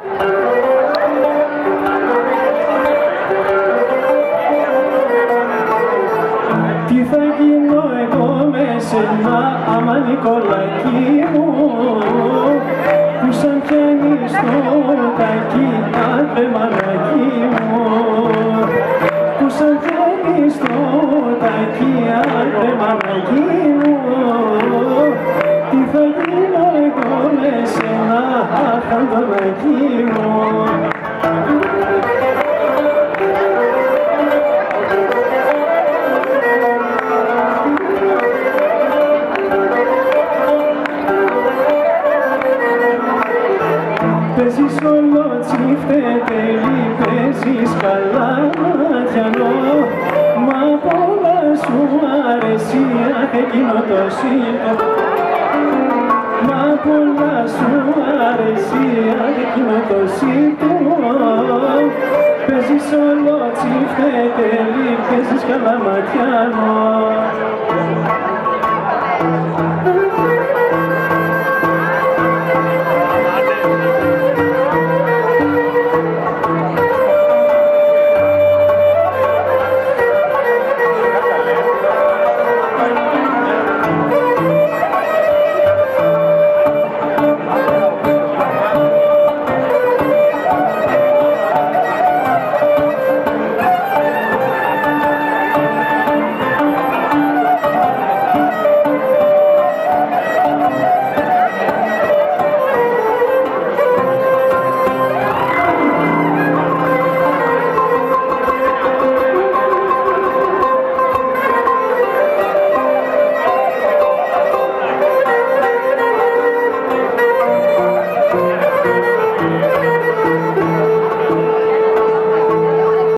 Τι θα γίνω εγώ με σένα, άμα Νικολακή μου, που σαν πιάνεις το τακί, άδε μαλακή μου, που σαν πιάνεις το τακί, άδε μαλακή μου, τι θα γίνω εγώ με σένα, αχ, Αντωνακή μου. Παίζεις όλο τσιφτετέλη, παίζεις καλά ματιανό, μα πολλά σου αρέσει αχ εκείνο το σύντο, μα πολλά σου αρέσει αχ εκείνο το σύντο. Παίζεις όλο τσιφτετέλη, παίζεις καλά ματιανό.